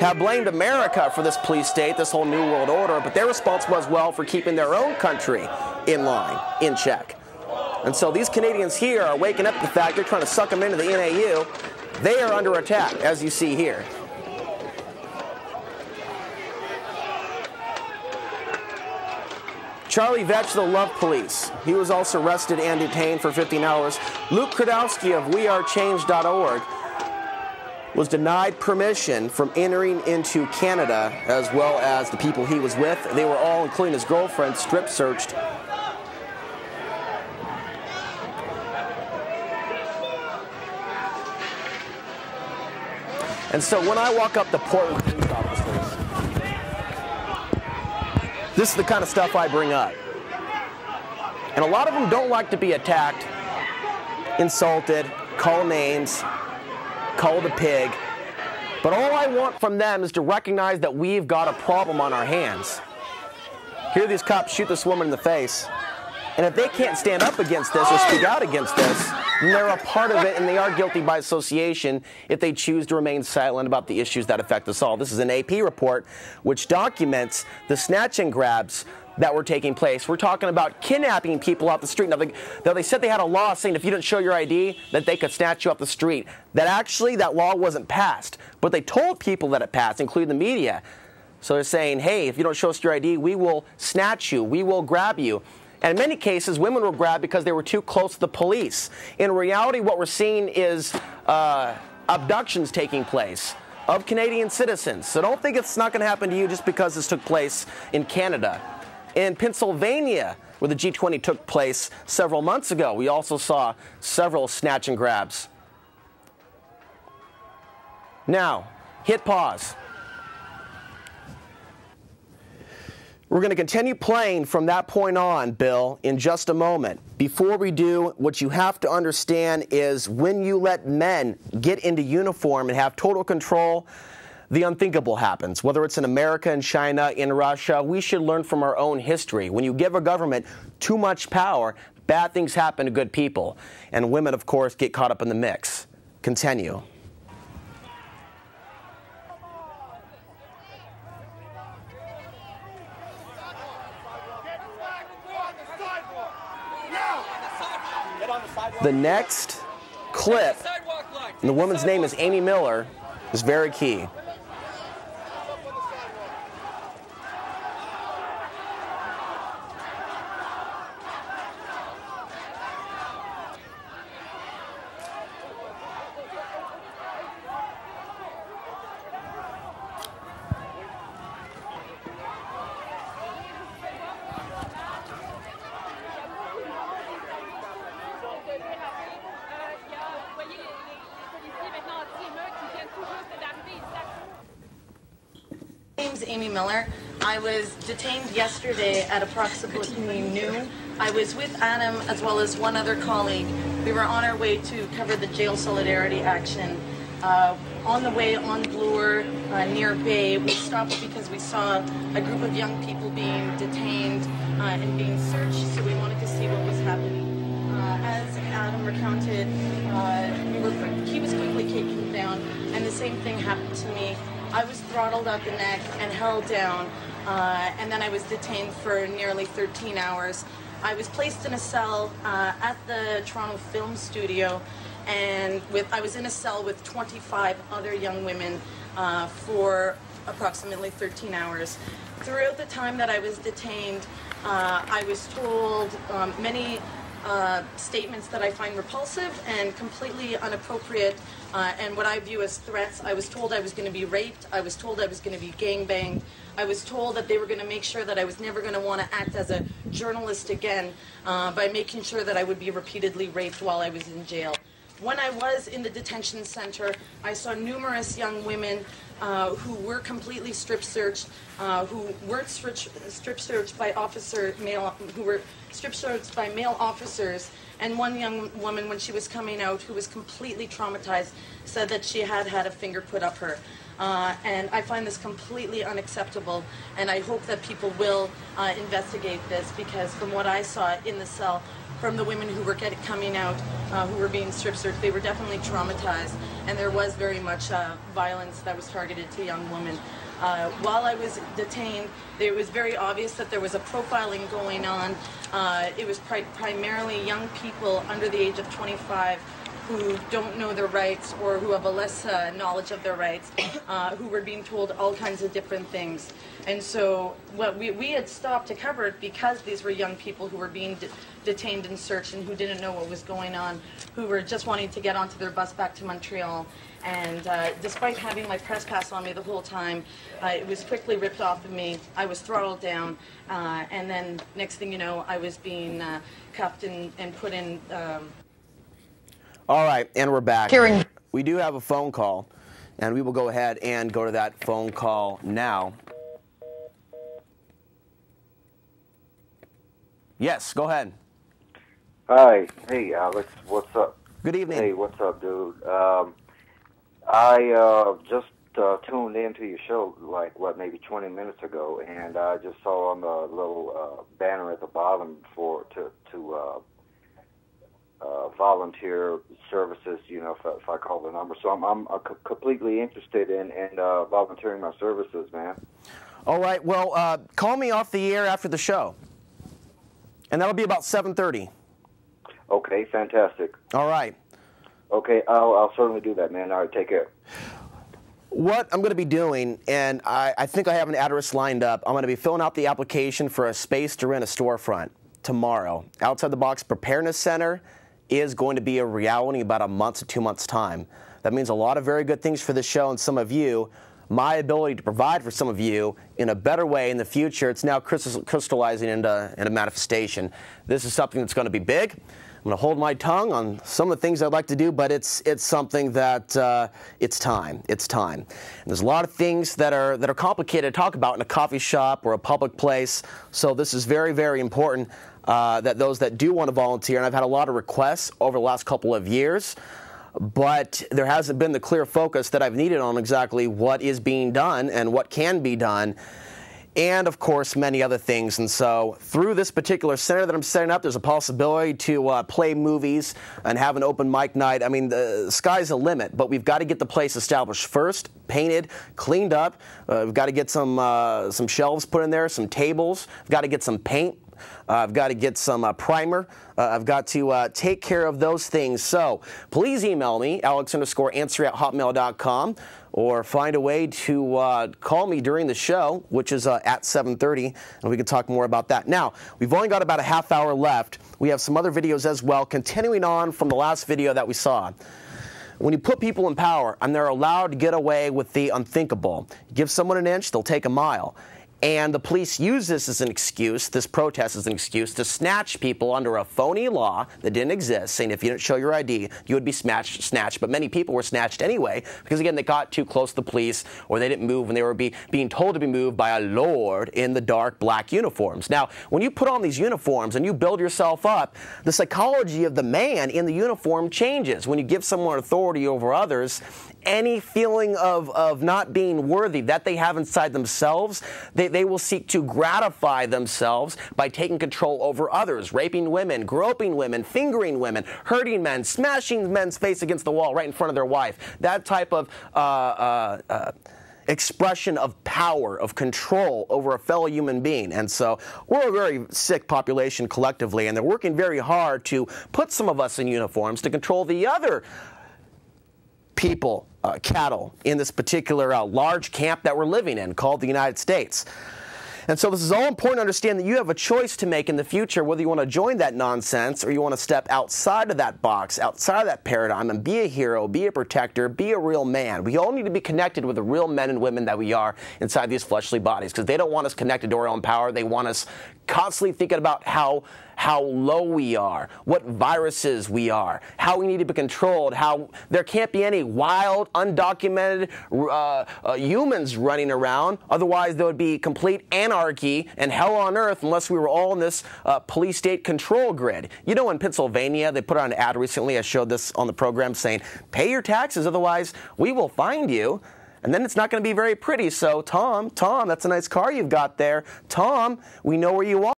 have blamed America for this police state, this whole New World Order, but they're responsible as well for keeping their own country in line, in check. And so these Canadians here are waking up to the fact they're trying to suck them into the NAU. They are under attack, as you see here. Charlie Vetch, the Love Police. He was also arrested and detained for 15 hours. Luke Kradowski of wearechange.org was denied permission from entering into Canada, as well as the people he was with. They were all, including his girlfriend, strip searched. And so when I walk up to Portland police officers, this is the kind of stuff I bring up. And a lot of them don't like to be attacked, insulted, called names, called a pig. But all I want from them is to recognize that we've got a problem on our hands. Here these cops shoot this woman in the face. And if they can't stand up against this or speak out against this, then they're a part of it, and they are guilty by association if they choose to remain silent about the issues that affect us all. This is an AP report which documents the snatch and grabs that were taking place. We're talking about kidnapping people off the street. Now they said they had a law saying if you didn't show your ID, that they could snatch you off the street. That law wasn't passed, but they told people that it passed, including the media. So they're saying, hey, if you don't show us your ID, we will snatch you, we will grab you. And in many cases, women were grabbed because they were too close to the police. In reality, what we're seeing is abductions taking place of Canadian citizens. So don't think it's not going to happen to you just because this took place in Canada. In Pennsylvania, where the G20 took place several months ago, we also saw several snatch and grabs. Now, hit pause. We're going to continue playing from that point on, Bill, in just a moment. Before we do, what you have to understand is when you let men get into uniform and have total control, the unthinkable happens. Whether it's in America, in China, in Russia, we should learn from our own history. When you give a government too much power, bad things happen to good people. And women, of course, get caught up in the mix. Continue. The next clip, and the woman's name is Amy Miller, is very key. My name's Amy Miller. I was detained yesterday at approximately noon. I was with Adam as well as one other colleague. We were on our way to cover the jail solidarity action. On the way on Bloor near Bay, we stopped because we saw a group of young people being detained and being searched, so we wanted to see what was happening. As Adam recounted, he was quickly taken down, and the same thing happened to me. I was throttled at the neck and held down, and then I was detained for nearly 13 hours. I was placed in a cell at the Toronto Film Studio, and I was in a cell with 25 other young women for approximately 13 hours. Throughout the time that I was detained, I was told many statements that I find repulsive and completely inappropriate, and what I view as threats. I was told I was going to be raped. I was told I was going to be gangbanged. I was told that they were going to make sure that I was never going to want to act as a journalist again by making sure that I would be repeatedly raped while I was in jail. When I was in the detention center, I saw numerous young women who were completely strip searched, who weren't strip searched by strip searched by male officers. And one young woman, when she was coming out, who was completely traumatized, said that she had had a finger put up her. And I find this completely unacceptable, and I hope that people will investigate this, because from what I saw in the cell, from the women who were coming out, who were being strip searched, they were definitely traumatized. and there was very much violence that was targeted to young women. While I was detained, it was very obvious that there was a profiling going on. It was primarily young people under the age of 25 who don't know their rights or who have a less knowledge of their rights, who were being told all kinds of different things. And so what we had stopped to cover it because these were young people who were being detained and searched and who didn't know what was going on, who were just wanting to get onto their bus back to Montreal. And despite having my press pass on me the whole time, it was quickly ripped off of me. I was throttled down, and then next thing you know, I was being cuffed and put in... All right, and we're back. We do have a phone call, and we will go ahead and go to that phone call now. Yes, go ahead. Hi. Hey, Alex. What's up? Good evening. Hey, what's up, dude? I just tuned into your show, like, maybe 20 minutes ago, and I just saw on the little banner at the bottom to volunteer services, you know, if I call the number. So I'm completely interested in volunteering my services, man. All right. Well, call me off the air after the show, and that'll be about 7:30. Okay, fantastic. All right. Okay, I'll certainly do that, man. All right, take care. What I'm going to be doing, and I think I have an address lined up, I'm going to be filling out the application for a space to rent a storefront tomorrow. Outside the Box Preparedness Center is going to be a reality in about a month to 2 months' time. That means a lot of very good things for the show and some of you. My ability to provide for some of you in a better way in the future, it's now crystallizing into a manifestation. This is something that's going to be big. I'm going to hold my tongue on some of the things I'd like to do, but it's something that it's time. It's time. And there's a lot of things that are complicated to talk about in a coffee shop or a public place. So this is very, very important that those that do want to volunteer, and I've had a lot of requests over the last couple of years, but there hasn't been the clear focus that I've needed on exactly what is being done and what can be done. And, of course, many other things. And so through this particular center that I'm setting up, there's a possibility to play movies and have an open mic night. I mean, the sky's the limit, but we've got to get the place established first, painted, cleaned up. We've got to get some shelves put in there, some tables. We've got to get some paint. I've got to get some primer. I've got to take care of those things. So please email me, alex_answer@hotmail.com, or find a way to call me during the show, which is at 7:30, and we can talk more about that. Now, we've only got about a half hour left. We have some other videos as well, continuing on from the last video that we saw. When you put people in power and they're allowed to get away with the unthinkable, you give someone an inch, they'll take a mile. And the police use this as an excuse, this protest as an excuse, to snatch people under a phony law that didn't exist, saying if you didn't show your ID, you would be snatched. But many people were snatched anyway, because, again, they got too close to the police, or they didn't move when they were being told to be moved by a lord in the dark black uniforms. Now, when you put on these uniforms and you build yourself up, the psychology of the man in the uniform changes. When you give someone authority over others, any feeling of not being worthy that they have inside themselves, they will seek to gratify themselves by taking control over others, raping women, groping women, fingering women, hurting men, smashing men's face against the wall right in front of their wife. That type of expression of power, of control over a fellow human being. And so we're a very sick population collectively, and they're working very hard to put some of us in uniforms to control the other people, cattle, in this particular large camp that we're living in called the United States. And so this is all important to understand that you have a choice to make in the future, whether you want to join that nonsense or you want to step outside of that box, outside of that paradigm, and be a hero, be a protector, be a real man. We all need to be connected with the real men and women that we are inside these fleshly bodies, because they don't want us connected to our own power. They want us constantly thinking about how low we are, what viruses we are, how we need to be controlled, how there can't be any wild, undocumented humans running around. Otherwise, there would be complete anarchy and hell on earth unless we were all in this police state control grid. You know, in Pennsylvania, they put out an ad recently, I showed this on the program, saying, pay your taxes, otherwise we will find you. And then it's not going to be very pretty. So, Tom, that's a nice car you've got there. Tom, we know where you are.